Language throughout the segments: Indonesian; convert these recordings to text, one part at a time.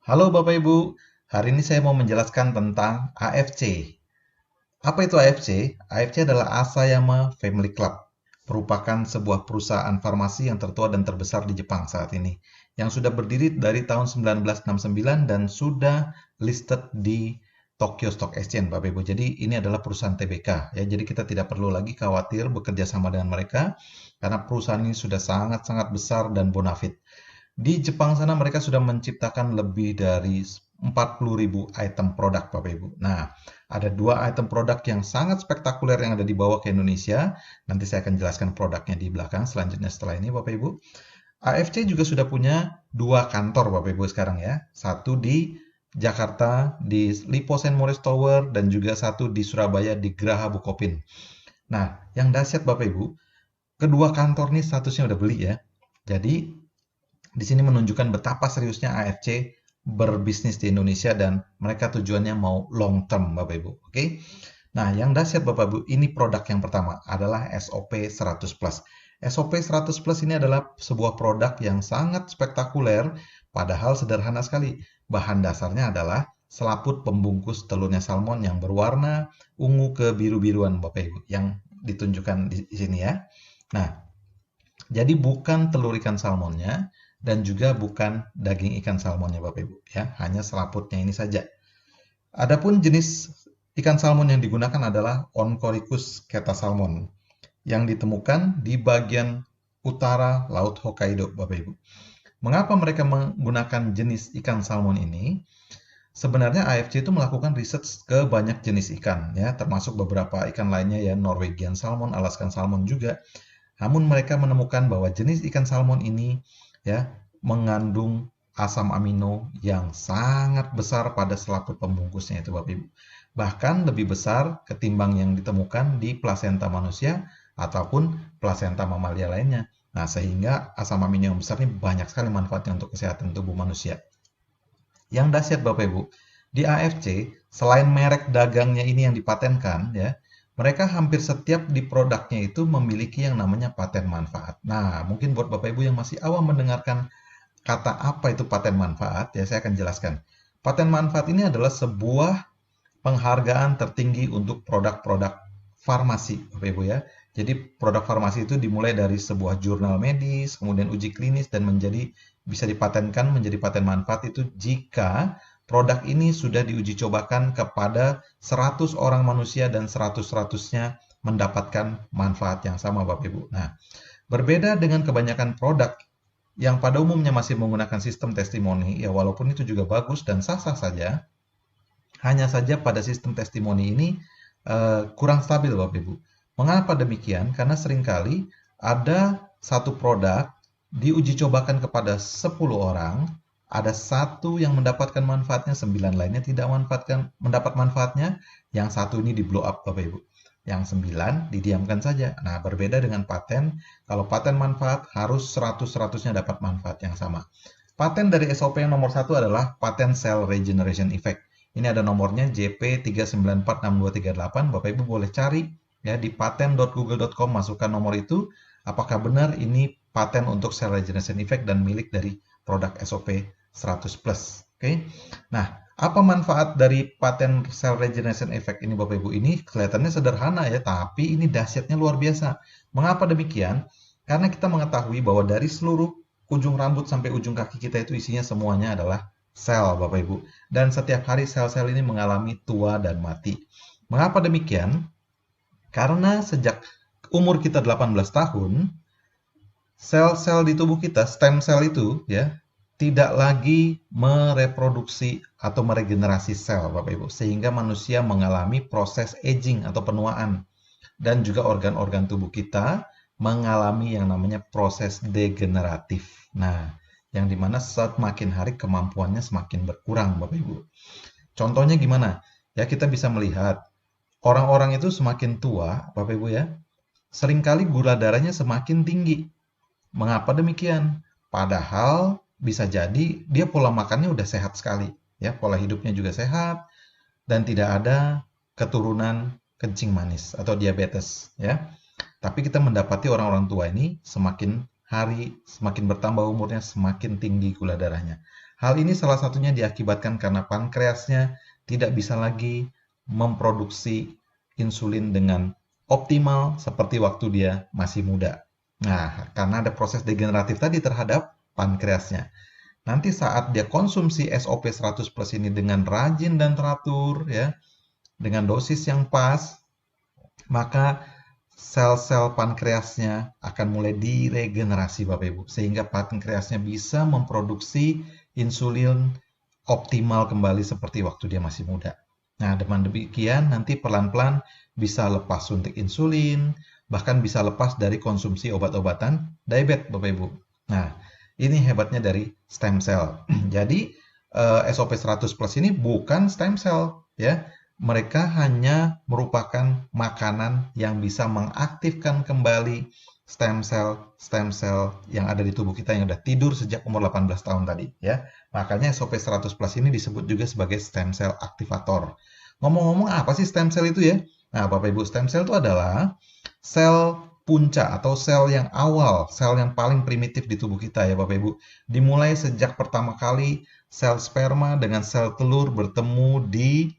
Halo Bapak Ibu, hari ini saya mau menjelaskan tentang AFC. Apa itu AFC? AFC adalah Asayama Family Club, merupakan sebuah perusahaan farmasi yang tertua dan terbesar di Jepang saat ini, yang sudah berdiri dari tahun 1969 dan sudah listed di Tokyo Stock Exchange, Bapak Ibu. Jadi ini adalah perusahaan TBK, ya. Jadi kita tidak perlu lagi khawatir bekerja sama dengan mereka, karena perusahaan ini sudah sangat-sangat besar dan bonafit. Di Jepang sana mereka sudah menciptakan lebih dari 40.000 item produk, Bapak Ibu. Nah, ada dua item produk yang sangat spektakuler yang ada dibawa ke Indonesia. Nanti saya akan jelaskan produknya di belakang selanjutnya setelah ini, Bapak Ibu. AFC juga sudah punya dua kantor, Bapak Ibu, sekarang ya. Satu di Jakarta, di Lipo Saint Maurice Tower, dan juga satu di Surabaya, di Graha Bukopin. Nah, yang dahsyat Bapak Ibu, kedua kantor ini statusnya udah beli ya. Jadi, di sini menunjukkan betapa seriusnya AFC berbisnis di Indonesia dan mereka tujuannya mau long term, Bapak Ibu. Oke. Nah, yang dahsyat Bapak Ibu, ini produk yang pertama adalah SOP 100 Plus. SOP 100 Plus ini adalah sebuah produk yang sangat spektakuler, padahal sederhana sekali. Bahan dasarnya adalah selaput pembungkus telurnya salmon yang berwarna ungu ke biru-biruan, Bapak Ibu, yang ditunjukkan di sini ya. Nah, jadi bukan telur ikan salmonnya dan juga bukan daging ikan salmonnya Bapak Ibu ya, hanya selaputnya ini saja. Adapun jenis ikan salmon yang digunakan adalah Oncoricus keta salmon yang ditemukan di bagian utara Laut Hokkaido Bapak Ibu. Mengapa mereka menggunakan jenis ikan salmon ini? Sebenarnya AFC itu melakukan riset ke banyak jenis ikan ya, termasuk beberapa ikan lainnya ya, Norwegian salmon, Alaskan salmon juga. Namun mereka menemukan bahwa jenis ikan salmon ini ya mengandung asam amino yang sangat besar pada selaput pembungkusnya itu Bapak Ibu. Bahkan lebih besar ketimbang yang ditemukan di plasenta manusia ataupun plasenta mamalia lainnya. Nah, sehingga asam amino yang besar ini banyak sekali manfaatnya untuk kesehatan tubuh manusia. Yang dahsyat Bapak Ibu, di AFC selain merek dagangnya ini yang dipatenkan ya, mereka hampir setiap di produknya itu memiliki yang namanya paten manfaat. Nah, mungkin buat Bapak Ibu yang masih awam mendengarkan kata apa itu paten manfaat, ya saya akan jelaskan. Paten manfaat ini adalah sebuah penghargaan tertinggi untuk produk-produk farmasi, Bapak Ibu ya. Jadi produk farmasi itu dimulai dari sebuah jurnal medis, kemudian uji klinis dan bisa dipatenkan menjadi paten manfaat itu jika produk ini sudah diuji cobakan kepada 100 orang manusia dan 100-100-nya mendapatkan manfaat yang sama Bapak Ibu. Nah, berbeda dengan kebanyakan produk yang pada umumnya masih menggunakan sistem testimoni, ya walaupun itu juga bagus dan sah-sah saja, hanya saja pada sistem testimoni ini kurang stabil Bapak Ibu. Mengapa demikian? Karena seringkali ada satu produk diuji cobakan kepada 10 orang, ada satu yang mendapatkan manfaatnya, 9 lainnya tidak mendapat manfaatnya, yang satu ini di blow up Bapak Ibu. Yang 9 didiamkan saja. Nah, berbeda dengan paten, kalau paten manfaat harus 100-100-nya dapat manfaat yang sama. Paten dari SOP yang nomor 1 adalah paten cell regeneration effect. Ini ada nomornya JP3946238. Bapak Ibu boleh cari ya di paten.google.com, masukkan nomor itu. Apakah benar ini paten untuk cell regeneration effect dan milik dari produk SOP 100 plus. Oke. Nah, apa manfaat dari paten cell regeneration effect ini Bapak Ibu? Ini kelihatannya sederhana ya, tapi ini dahsyatnya luar biasa. Mengapa demikian? Karena kita mengetahui bahwa dari seluruh ujung rambut sampai ujung kaki kita itu isinya semuanya adalah sel Bapak Ibu. Dan setiap hari sel-sel ini mengalami tua dan mati. Mengapa demikian? Karena sejak umur kita 18 tahun, sel-sel di tubuh kita, stem cell itu ya, tidak lagi mereproduksi atau meregenerasi sel Bapak Ibu. Sehingga manusia mengalami proses aging atau penuaan. Dan juga organ-organ tubuh kita mengalami yang namanya proses degeneratif. Nah, yang dimana semakin hari kemampuannya semakin berkurang Bapak Ibu. Contohnya gimana? Ya kita bisa melihat orang-orang itu semakin tua Bapak Ibu ya, seringkali gula darahnya semakin tinggi. Mengapa demikian? Padahal bisa jadi dia pola makannya udah sehat sekali, ya pola hidupnya juga sehat dan tidak ada keturunan kencing manis atau diabetes, ya. Tapi kita mendapati orang-orang tua ini semakin hari semakin bertambah umurnya, semakin tinggi gula darahnya. Hal ini salah satunya diakibatkan karena pankreasnya tidak bisa lagi memproduksi insulin dengan optimal seperti waktu dia masih muda. Nah, karena ada proses degeneratif tadi terhadap pankreasnya. Nanti saat dia konsumsi SOP 100 plus ini dengan rajin dan teratur ya, dengan dosis yang pas, maka sel-sel pankreasnya akan mulai diregenerasi Bapak Ibu, sehingga pankreasnya bisa memproduksi insulin optimal kembali seperti waktu dia masih muda. Nah, dengan demikian nanti pelan-pelan bisa lepas suntik insulin, bahkan bisa lepas dari konsumsi obat-obatan diabetes Bapak Ibu. Nah, ini hebatnya dari stem cell. Jadi SOP 100 plus ini bukan stem cell ya. Mereka hanya merupakan makanan yang bisa mengaktifkan kembali stem cell yang ada di tubuh kita yang sudah tidur sejak umur 18 tahun tadi ya. Makanya SOP 100 plus ini disebut juga sebagai stem cell aktivator. Ngomong-ngomong apa sih stem cell itu ya? Nah, Bapak Ibu, stem cell itu adalah sel puncak atau sel yang awal, sel yang paling primitif di tubuh kita ya Bapak Ibu. Dimulai sejak pertama kali sel sperma dengan sel telur bertemu di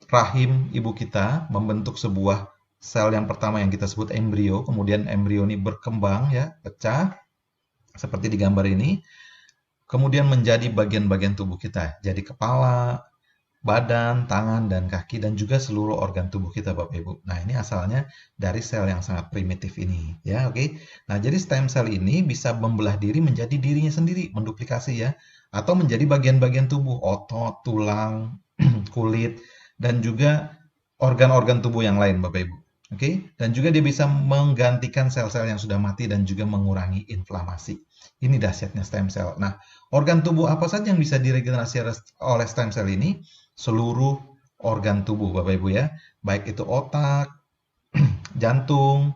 rahim ibu kita membentuk sebuah sel yang pertama yang kita sebut embrio, kemudian embrio ini berkembang ya, pecah seperti di gambar ini, kemudian menjadi bagian-bagian tubuh kita, jadi kepala, badan, tangan, dan kaki, dan juga seluruh organ tubuh kita Bapak Ibu. Nah, ini asalnya dari sel yang sangat primitif ini, ya, oke. Nah, jadi stem cell ini bisa membelah diri menjadi dirinya sendiri, menduplikasi ya, atau menjadi bagian-bagian tubuh, otot, tulang, kulit, dan juga organ-organ tubuh yang lain Bapak Ibu. Oke, dan juga dia bisa menggantikan sel-sel yang sudah mati dan juga mengurangi inflamasi. Ini dahsyatnya stem cell. Nah, organ tubuh apa saja yang bisa diregenerasi oleh stem cell ini? Seluruh organ tubuh Bapak Ibu ya. Baik itu otak, jantung,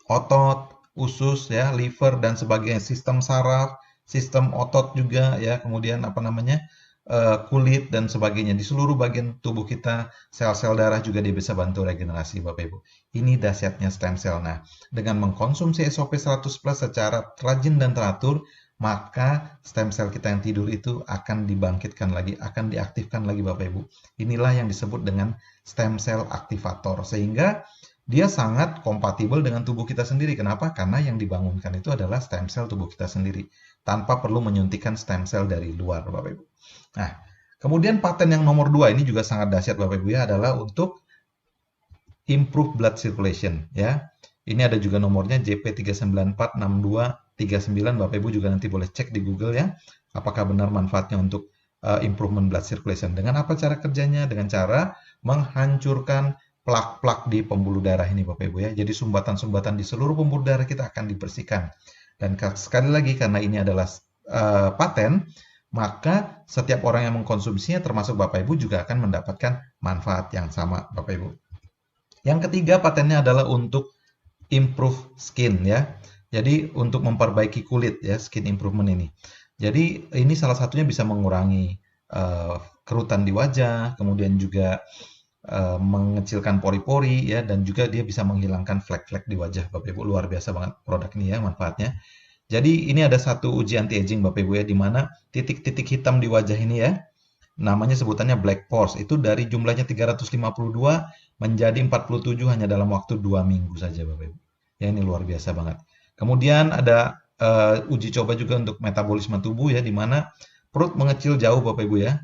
otot, usus ya, liver dan sebagainya, sistem saraf, sistem otot juga ya, kemudian apa namanya? Kulit dan sebagainya. Di seluruh bagian tubuh kita, sel-sel darah juga dia bisa bantu regenerasi Bapak Ibu. Ini dahsyatnya stem cell. Nah, dengan mengkonsumsi SOP 100 plus secara rajin dan teratur, maka stem cell kita yang tidur itu akan dibangkitkan lagi, akan diaktifkan lagi Bapak Ibu. Inilah yang disebut dengan stem cell aktivator. Sehingga dia sangat kompatibel dengan tubuh kita sendiri. Kenapa? Karena yang dibangunkan itu adalah stem cell tubuh kita sendiri. Tanpa perlu menyuntikkan stem cell dari luar Bapak Ibu. Nah, kemudian paten yang nomor 2 ini juga sangat dahsyat Bapak Ibu ya, adalah untuk improve blood circulation ya. Ini ada juga nomornya JP3946239. Bapak Ibu juga nanti boleh cek di Google ya, apakah benar manfaatnya untuk improvement blood circulation. Dengan apa cara kerjanya? Dengan cara menghancurkan plak-plak di pembuluh darah ini Bapak Ibu ya. Jadi sumbatan-sumbatan di seluruh pembuluh darah kita akan dibersihkan. Dan sekali lagi karena ini adalah paten, maka setiap orang yang mengkonsumsinya termasuk Bapak Ibu juga akan mendapatkan manfaat yang sama Bapak Ibu. Yang ketiga patennya adalah untuk improve skin ya. Jadi untuk memperbaiki kulit ya, skin improvement ini. Jadi ini salah satunya bisa mengurangi kerutan di wajah, kemudian juga mengecilkan pori-pori ya, dan juga dia bisa menghilangkan flek-flek di wajah Bapak Ibu. Luar biasa banget produk ini ya manfaatnya. Jadi ini ada satu uji anti-aging Bapak Ibu ya, di mana titik-titik hitam di wajah ini ya, namanya sebutannya black pores, itu dari jumlahnya 352 menjadi 47 hanya dalam waktu 2 minggu saja Bapak Ibu. Ya ini luar biasa banget. Kemudian ada uji coba juga untuk metabolisme tubuh ya, di mana perut mengecil jauh Bapak Ibu ya,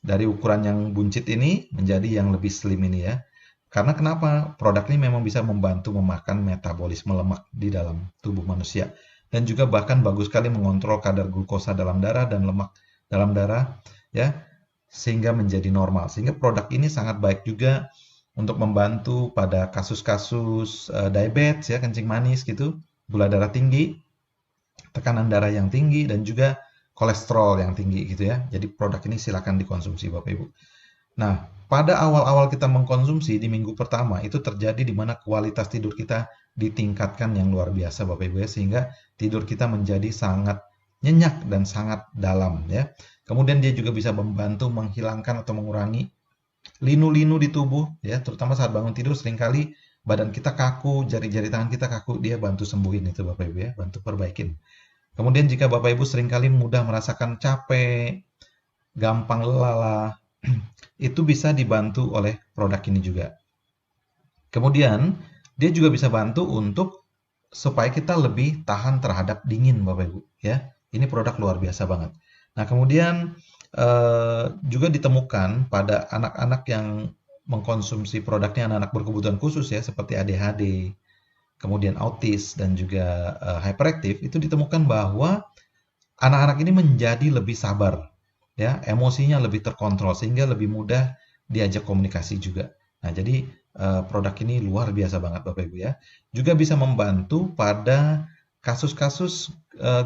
dari ukuran yang buncit ini menjadi yang lebih slim ini ya. Karena kenapa? Produk ini memang bisa membantu memakan metabolisme lemak di dalam tubuh manusia. Dan juga bahkan bagus sekali mengontrol kadar glukosa dalam darah dan lemak dalam darah ya, sehingga menjadi normal. Sehingga produk ini sangat baik juga untuk membantu pada kasus-kasus diabetes ya, kencing manis gitu, gula darah tinggi, tekanan darah yang tinggi, dan juga kolesterol yang tinggi gitu ya. Jadi produk ini silakan dikonsumsi Bapak Ibu. Nah, pada awal-awal kita mengkonsumsi di minggu pertama itu terjadi di mana kualitas tidur kita ditingkatkan yang luar biasa Bapak Ibu ya, sehingga tidur kita menjadi sangat nyenyak dan sangat dalam ya. Kemudian dia juga bisa membantu menghilangkan atau mengurangi linu-linu di tubuh ya, terutama saat bangun tidur seringkali badan kita kaku, jari-jari tangan kita kaku, dia bantu sembuhin itu Bapak Ibu ya, bantu perbaikin. Kemudian jika Bapak Ibu seringkali mudah merasakan capek, gampang lelah, itu bisa dibantu oleh produk ini juga. Kemudian, dia juga bisa bantu untuk supaya kita lebih tahan terhadap dingin, Bapak Ibu, ya. Ini produk luar biasa banget. Nah, kemudian juga ditemukan pada anak-anak yang mengkonsumsi produknya, anak-anak berkebutuhan khusus ya, seperti ADHD, kemudian autis dan juga hyperaktif, itu ditemukan bahwa anak-anak ini menjadi lebih sabar, ya, emosinya lebih terkontrol sehingga lebih mudah diajak komunikasi juga. Nah, jadi produk ini luar biasa banget Bapak Ibu ya. Juga bisa membantu pada kasus-kasus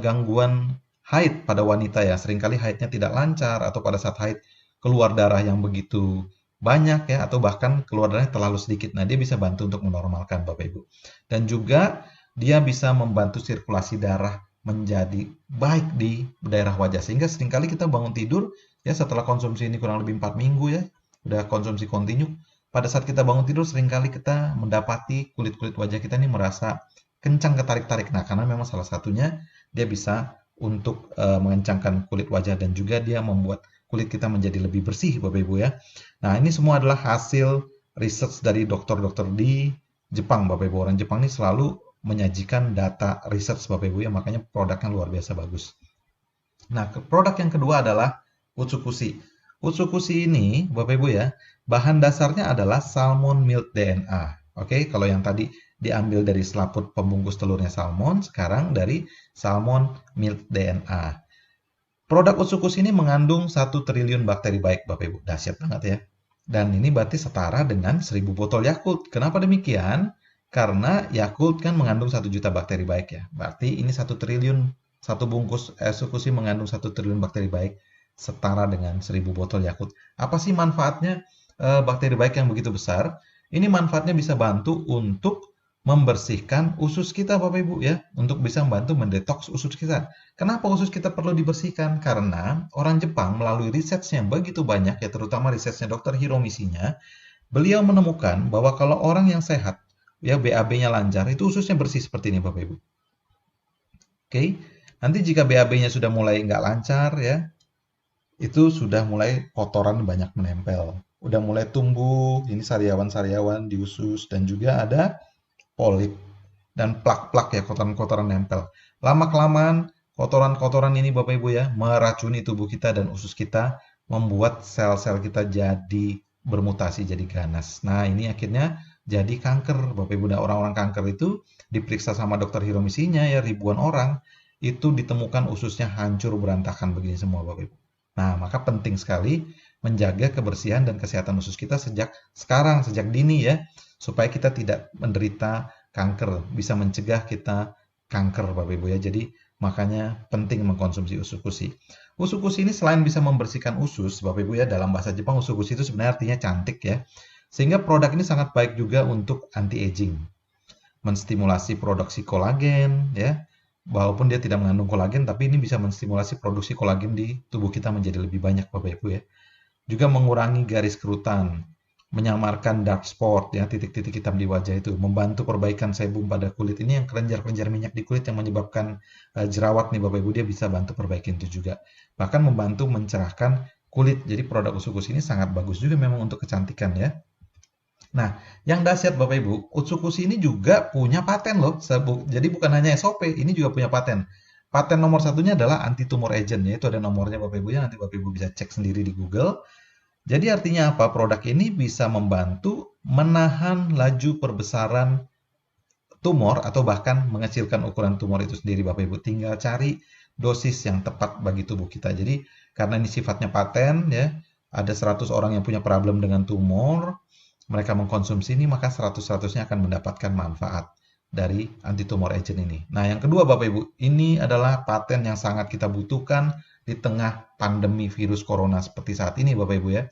gangguan haid pada wanita ya. Seringkali haidnya tidak lancar atau pada saat haid keluar darah yang begitu banyak ya atau bahkan keluar darahnya terlalu sedikit. Nah, dia bisa bantu untuk menormalkan Bapak Ibu. Dan juga dia bisa membantu sirkulasi darah menjadi baik di daerah wajah sehingga seringkali kita bangun tidur ya setelah konsumsi ini kurang lebih 4 minggu ya udah konsumsi kontinu pada saat kita bangun tidur seringkali kita mendapati kulit-kulit wajah kita ini merasa kencang ketarik-tarik. Nah, karena memang salah satunya dia bisa untuk mengencangkan kulit wajah dan juga dia membuat kulit kita menjadi lebih bersih Bapak Ibu ya. Nah, ini semua adalah hasil research dari dokter-dokter di Jepang Bapak Ibu. Orang Jepang ini selalu menyajikan data research Bapak Ibu ya, makanya produknya luar biasa bagus. Nah, produk yang kedua adalah Utsukushi. Utsukushi ini Bapak Ibu ya, bahan dasarnya adalah salmon milk DNA. Oke, kalau yang tadi diambil dari selaput pembungkus telurnya salmon, sekarang dari salmon milk DNA. Produk Utsukushi ini mengandung 1 triliun bakteri baik Bapak Ibu. Dahsyat banget ya. Dan ini berarti setara dengan 1000 botol Yakult. Kenapa demikian? Karena Yakult kan mengandung 1 juta bakteri baik ya. Berarti ini 1 triliun, satu bungkus Utsukushi mengandung 1 triliun bakteri baik setara dengan 1000 botol Yakult. Apa sih manfaatnya bakteri baik yang begitu besar? Ini manfaatnya bisa bantu untuk membersihkan usus kita Bapak Ibu ya, untuk bisa membantu mendetoks usus kita. Kenapa usus kita perlu dibersihkan? Karena orang Jepang melalui risetnya yang begitu banyak ya, terutama risetnya Dr. Hiromisinya, beliau menemukan bahwa kalau orang yang sehat ya BAB-nya lancar itu ususnya bersih seperti ini Bapak Ibu. Oke, nanti jika BAB-nya sudah mulai nggak lancar ya, itu sudah mulai kotoran banyak menempel. Udah mulai tumbuh ini sariawan-sariawan di usus dan juga ada polip dan plak-plak ya kotoran-kotoran nempel. Lama-kelamaan kotoran-kotoran ini Bapak Ibu ya meracuni tubuh kita dan usus kita membuat sel-sel kita jadi bermutasi jadi ganas. Nah, ini akhirnya jadi kanker Bapak Ibu. Nah, orang-orang kanker itu diperiksa sama dokter Hiromisinya ya ribuan orang itu ditemukan ususnya hancur berantakan begini semua Bapak Ibu. Nah, maka penting sekali menjaga kebersihan dan kesehatan usus kita sejak sekarang, sejak dini ya, supaya kita tidak menderita kanker, bisa mencegah kita kanker Bapak Ibu ya. Jadi makanya penting mengkonsumsi usukushi. Usukushi ini selain bisa membersihkan usus Bapak Ibu ya, dalam bahasa Jepang usukushi itu sebenarnya artinya cantik ya. Sehingga produk ini sangat baik juga untuk anti-aging. Menstimulasi produksi kolagen ya. Walaupun dia tidak mengandung kolagen tapi ini bisa menstimulasi produksi kolagen di tubuh kita menjadi lebih banyak Bapak Ibu ya. Juga mengurangi garis kerutan, menyamarkan dark spot ya titik-titik hitam di wajah itu, membantu perbaikan sebum pada kulit ini yang kelenjar-kelenjar minyak di kulit yang menyebabkan jerawat nih Bapak Ibu dia bisa bantu perbaikin itu juga. Bahkan membantu mencerahkan kulit. Jadi produk Utsukushi ini sangat bagus juga memang untuk kecantikan ya. Nah, yang dahsyat Bapak Ibu, Utsukushi ini juga punya paten loh. Jadi bukan hanya SOP, ini juga punya paten. Paten nomor satunya adalah anti tumor agent, yaitu ada nomornya Bapak Ibu ya, nanti Bapak Ibu bisa cek sendiri di Google. Jadi artinya apa? Produk ini bisa membantu menahan laju perbesaran tumor atau bahkan mengecilkan ukuran tumor itu sendiri Bapak Ibu. Tinggal cari dosis yang tepat bagi tubuh kita. Jadi karena ini sifatnya paten ya, ada 100 orang yang punya problem dengan tumor, mereka mengkonsumsi ini maka 100-100-nya akan mendapatkan manfaat dari anti tumor agent ini. Nah, yang kedua Bapak Ibu, ini adalah paten yang sangat kita butuhkan di tengah pandemi virus corona seperti saat ini Bapak Ibu ya.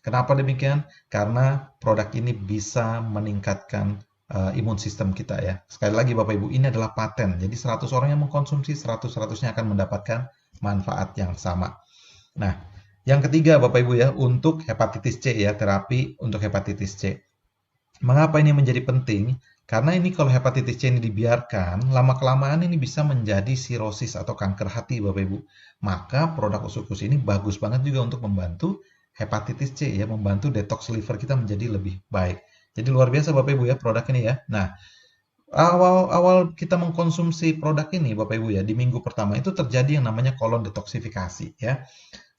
Kenapa demikian? Karena produk ini bisa meningkatkan imun sistem kita ya. Sekali lagi Bapak Ibu, ini adalah paten. Jadi 100 orang yang mengkonsumsi 100-100-nya akan mendapatkan manfaat yang sama. Nah, yang ketiga Bapak Ibu ya, untuk hepatitis C ya, terapi untuk hepatitis C. Mengapa ini menjadi penting? Karena ini kalau hepatitis C ini dibiarkan, lama-kelamaan ini bisa menjadi sirosis atau kanker hati, Bapak Ibu. Maka produk usus ini bagus banget juga untuk membantu hepatitis C ya, membantu detox liver kita menjadi lebih baik. Jadi luar biasa Bapak Ibu ya produk ini ya. Nah, awal-awal kita mengkonsumsi produk ini Bapak Ibu ya, di minggu pertama itu terjadi yang namanya kolon detoksifikasi ya.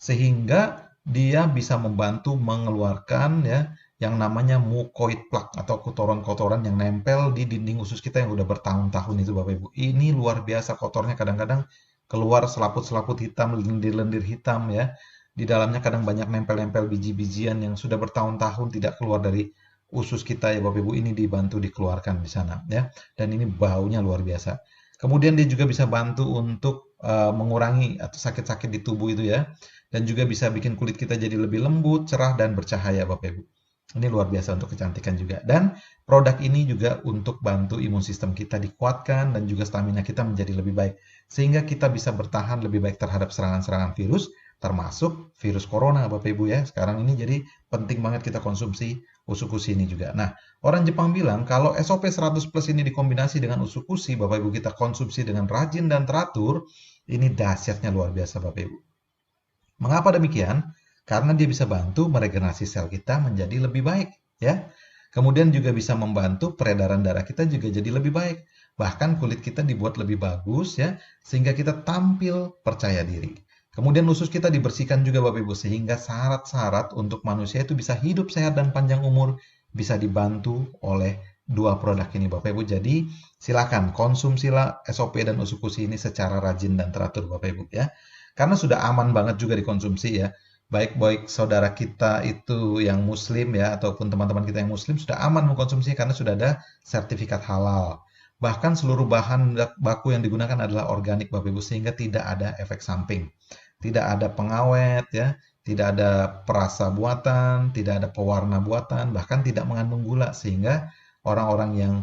Sehingga dia bisa membantu mengeluarkan ya yang namanya mucoid plaque atau kotoran-kotoran yang nempel di dinding usus kita yang udah bertahun-tahun itu Bapak Ibu. Ini luar biasa kotornya, kadang-kadang keluar selaput-selaput hitam, lendir-lendir hitam ya. Di dalamnya kadang banyak nempel-nempel biji-bijian yang sudah bertahun-tahun tidak keluar dari usus kita ya Bapak Ibu. Ini dibantu dikeluarkan di sana ya. Dan ini baunya luar biasa. Kemudian dia juga bisa bantu untuk mengurangi atau sakit-sakit di tubuh itu ya. Dan juga bisa bikin kulit kita jadi lebih lembut, cerah, dan bercahaya Bapak Ibu. Ini luar biasa untuk kecantikan juga. Dan produk ini juga untuk bantu imun sistem kita dikuatkan dan juga stamina kita menjadi lebih baik. Sehingga kita bisa bertahan lebih baik terhadap serangan-serangan virus, termasuk virus corona Bapak Ibu ya. Sekarang ini jadi penting banget kita konsumsi usukusi ini juga. Nah, orang Jepang bilang kalau SOP 100 plus ini dikombinasi dengan usukusi, Bapak Ibu kita konsumsi dengan rajin dan teratur, ini dahsyatnya luar biasa Bapak Ibu. Mengapa demikian? Karena dia bisa bantu meregenerasi sel kita menjadi lebih baik, ya. Kemudian juga bisa membantu peredaran darah kita juga jadi lebih baik. Bahkan kulit kita dibuat lebih bagus ya, sehingga kita tampil percaya diri. Kemudian usus kita dibersihkan juga Bapak Ibu, sehingga syarat-syarat untuk manusia itu bisa hidup sehat dan panjang umur bisa dibantu oleh dua produk ini Bapak Ibu. Jadi silakan konsumsilah SOP dan usukusi ini secara rajin dan teratur Bapak Ibu ya. Karena sudah aman banget juga dikonsumsi ya. Baik-baik saudara kita itu yang muslim ya, ataupun teman-teman kita yang muslim sudah aman mengkonsumsinya karena sudah ada sertifikat halal. Bahkan seluruh bahan baku yang digunakan adalah organik Bapak Ibu, sehingga tidak ada efek samping. Tidak ada pengawet ya, tidak ada perasa buatan, tidak ada pewarna buatan, bahkan tidak mengandung gula, sehingga orang-orang yang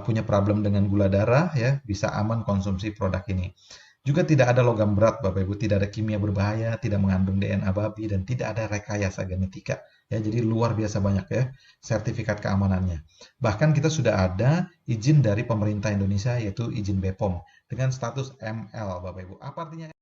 punya problem dengan gula darah ya bisa aman konsumsi produk ini. Juga tidak ada logam berat, Bapak Ibu, tidak ada kimia berbahaya, tidak mengandung DNA babi, dan tidak ada rekayasa genetika. Ya, jadi luar biasa banyak ya sertifikat keamanannya. Bahkan kita sudah ada izin dari pemerintah Indonesia, yaitu izin BPOM, dengan status ML, Bapak Ibu. Apa artinya